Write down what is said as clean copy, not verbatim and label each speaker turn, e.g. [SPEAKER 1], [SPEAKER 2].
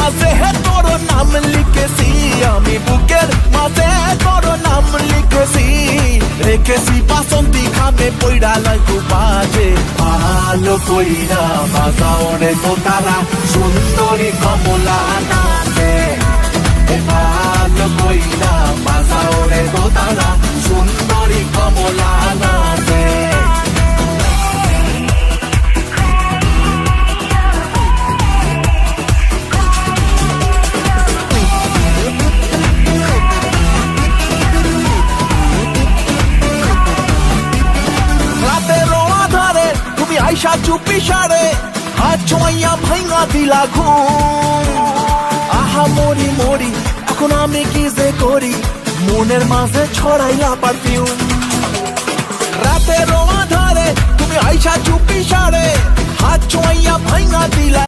[SPEAKER 1] মাঝে তোর নাম লিখেছি, আমি বুকের মাঝে তোর নাম লিখেছি, রেখেছি বাসন্তী খামে পইড়া লাগু বাজে, ভালো কইরা বাজাও রে দোতারা সুন্দরী কমলা নাচে, ভালো কইরা বাজাও রে দোতারা সুন্দরী কমলা নাচে। আইসা চুপি সারে হাত ছোঁয়া ভাঙা দিলা ঘুম, আহা মরি মরি এখন আমি কি যে করি, মনের মাঝে ছড়াইলা পারফিউম। রাতের আধারে তুমি আইসা চুপি সারে হাত ছোঁয়া ভাঙা দিলা